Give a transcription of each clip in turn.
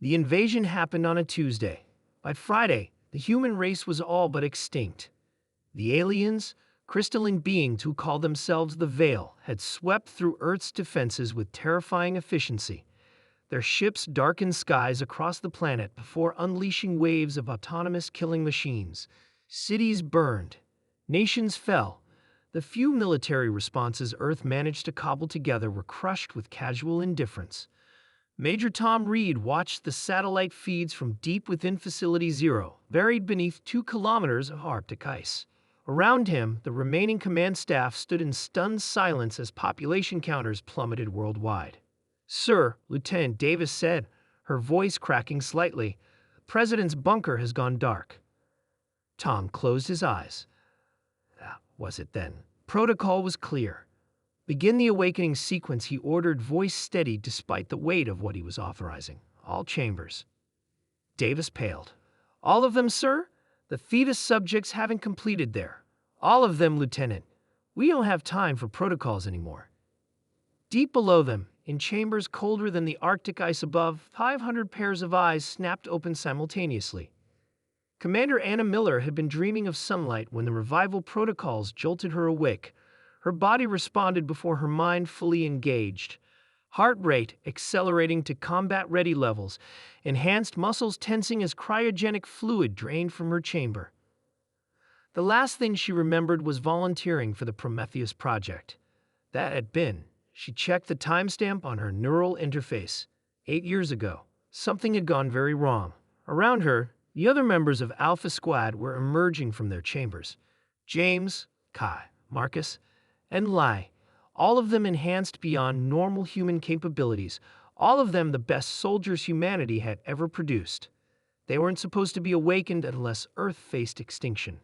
The invasion happened on a Tuesday. By Friday, the human race was all but extinct. The aliens, crystalline beings who called themselves the Veil, had swept through Earth's defenses with terrifying efficiency. Their ships darkened skies across the planet before unleashing waves of autonomous killing machines. Cities burned. Nations fell. The few military responses Earth managed to cobble together were crushed with casual indifference. Major Tom Reed watched the satellite feeds from deep within Facility Zero, buried beneath 2 kilometers of Arctic ice. Around him, the remaining command staff stood in stunned silence as population counters plummeted worldwide. "Sir," Lieutenant Davis said, her voice cracking slightly, "the President's bunker has gone dark." Tom closed his eyes. That was it then. Protocol was clear. "Begin the awakening sequence," he ordered, voice steady despite the weight of what he was authorizing. "All chambers." Davis paled. "All of them, sir? The fetus subjects haven't completed there." "All of them, Lieutenant. We don't have time for protocols anymore." Deep below them, in chambers colder than the Arctic ice above, 500 pairs of eyes snapped open simultaneously. Commander Anna Miller had been dreaming of sunlight when the revival protocols jolted her awake. Her body responded before her mind fully engaged. Heart rate accelerating to combat-ready levels, enhanced muscles tensing as cryogenic fluid drained from her chamber. The last thing she remembered was volunteering for the Prometheus project. That had been. She checked the timestamp on her neural interface. 8 years ago. Something had gone very wrong. Around her, the other members of Alpha Squad were emerging from their chambers. James, Kai, Marcus, and Lai, all of them enhanced beyond normal human capabilities, all of them the best soldiers humanity had ever produced. They weren't supposed to be awakened unless Earth faced extinction.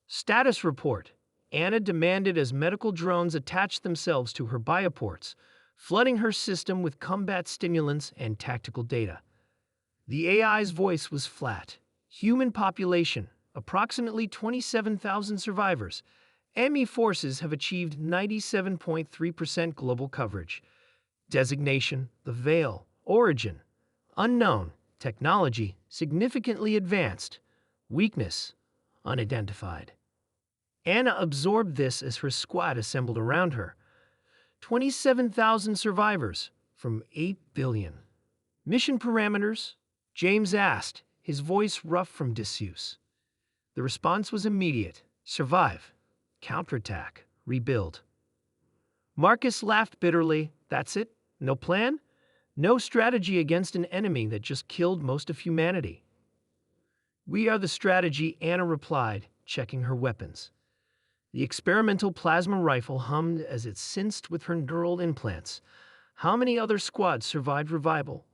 "Status report," Anna demanded as medical drones attached themselves to her bioports, flooding her system with combat stimulants and tactical data. The AI's voice was flat. "Human population, approximately 27,000 survivors. Enemy forces have achieved 97.3% global coverage. Designation, the Veil. Origin, unknown. Technology, significantly advanced. Weakness, unidentified." Anna absorbed this as her squad assembled around her. 27,000 survivors from 8 billion. "Mission parameters?" James asked, his voice rough from disuse. The response was immediate. "Survive. Counterattack. Rebuild." Marcus laughed bitterly. "That's it? No plan? No strategy against an enemy that just killed most of humanity?" "We are the strategy," Anna replied, checking her weapons. The experimental plasma rifle hummed as it synced with her neural implants. "How many other squads survived revival?"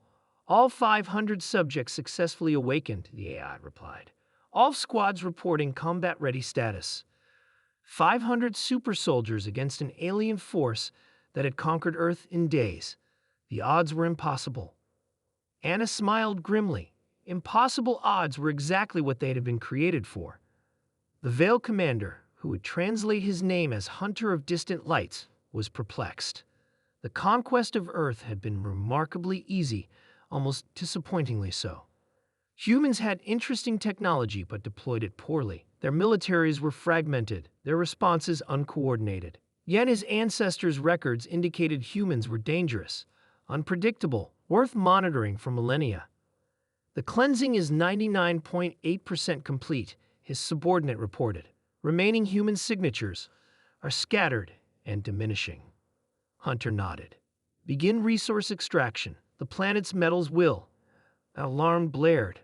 "All 500 subjects successfully awakened," the AI replied. "All squads reporting combat-ready status. 500 super soldiers against an alien force that had conquered Earth in days. The odds were impossible." Anna smiled grimly. Impossible odds were exactly what they had been created for. The Veil commander, who would translate his name as Hunter of Distant Lights, was perplexed. The conquest of Earth had been remarkably easy, almost disappointingly so. Humans had interesting technology but deployed it poorly. Their militaries were fragmented, their responses uncoordinated. Yet his ancestors' records indicated humans were dangerous, unpredictable, worth monitoring for millennia. "The cleansing is 99.8% complete," his subordinate reported. "Remaining human signatures are scattered and diminishing." Hunter nodded. "Begin resource extraction. The planet's metals will." An alarm blared.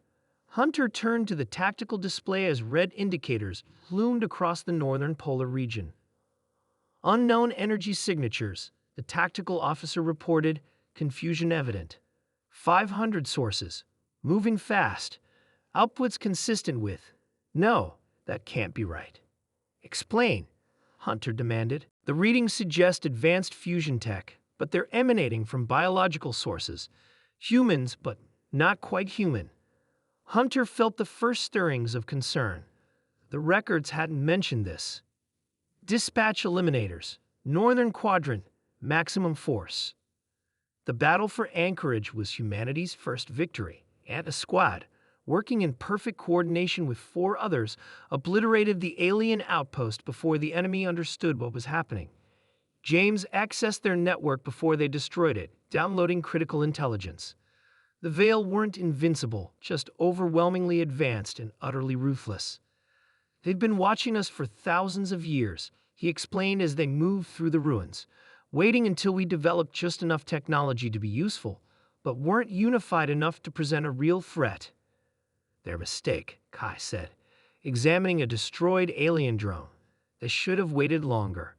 Hunter turned to the tactical display as red indicators loomed across the northern polar region. "Unknown energy signatures," the tactical officer reported, confusion evident. 500 sources. Moving fast. Outputs consistent with. "No, that can't be right." "Explain," Hunter demanded. "The readings suggest advanced fusion tech, but they're emanating from biological sources. Humans, but not quite human." Hunter felt the first stirrings of concern. The records hadn't mentioned this. "Dispatch eliminators. Northern quadrant. Maximum force." The battle for Anchorage was humanity's first victory. and a squad, working in perfect coordination with 4 others, obliterated the alien outpost before the enemy understood what was happening. James accessed their network before they destroyed it, downloading critical intelligence. The Veil weren't invincible, just overwhelmingly advanced and utterly ruthless. They'd been watching us for thousands of years, he explained as they moved through the ruins, waiting until we developed just enough technology to be useful, but weren't unified enough to present a real threat. Their mistake, Kai said, examining a destroyed alien drone. They should have waited longer.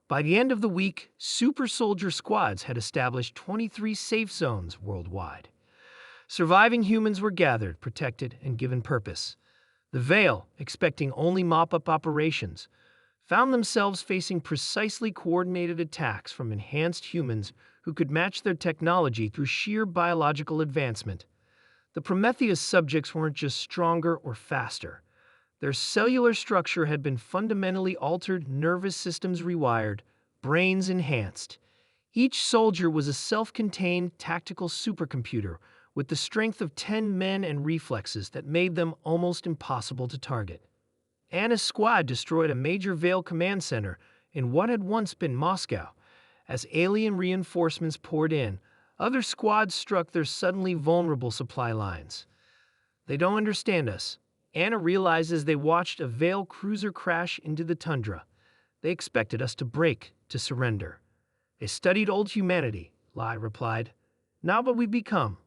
By the end of the week, super soldier squads had established 23 safe zones worldwide. Surviving humans were gathered, protected, and given purpose. The Veil, expecting only mop-up operations, found themselves facing precisely coordinated attacks from enhanced humans who could match their technology through sheer biological advancement. The Prometheus subjects weren't just stronger or faster. Their cellular structure had been fundamentally altered, nervous systems rewired, brains enhanced. Each soldier was a self-contained tactical supercomputer with the strength of 10 men and reflexes that made them almost impossible to target. Anna's squad destroyed a major Veil command center in what had once been Moscow. As alien reinforcements poured in, other squads struck their suddenly vulnerable supply lines. They don't understand us, Anna realized as they watched a Veil cruiser crash into the tundra. They expected us to break, to surrender. They studied old humanity, Lai replied. Not what we've become.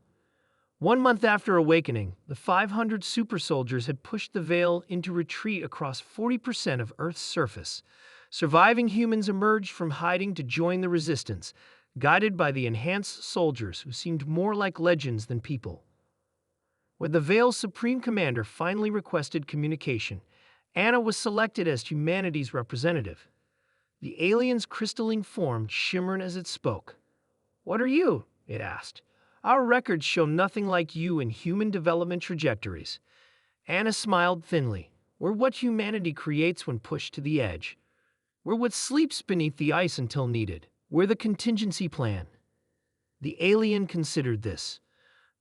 1 month after awakening, the 500 super soldiers had pushed the Veil into retreat across 40% of Earth's surface. Surviving humans emerged from hiding to join the resistance, guided by the enhanced soldiers who seemed more like legends than people. When the Veil's supreme commander finally requested communication, Anna was selected as humanity's representative. The alien's crystalline form shimmered as it spoke. "What are you?" it asked. "Our records show nothing like you in human development trajectories." Anna smiled thinly. "We're what humanity creates when pushed to the edge. We're what sleeps beneath the ice until needed. We're the contingency plan." The alien considered this.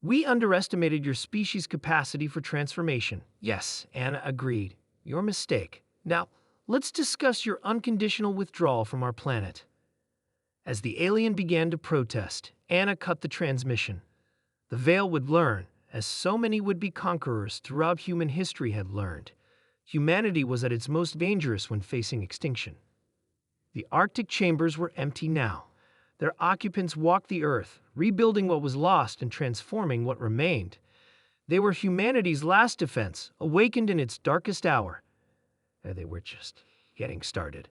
"We underestimated your species' capacity for transformation." "Yes," Anna agreed. "Your mistake. Now, let's discuss your unconditional withdrawal from our planet." As the alien began to protest, Anna cut the transmission. The Veil would learn, as so many would-be conquerors throughout human history had learned. Humanity was at its most dangerous when facing extinction. The Arctic chambers were empty now. Their occupants walked the Earth, rebuilding what was lost and transforming what remained. They were humanity's last defense, awakened in its darkest hour. They were just getting started.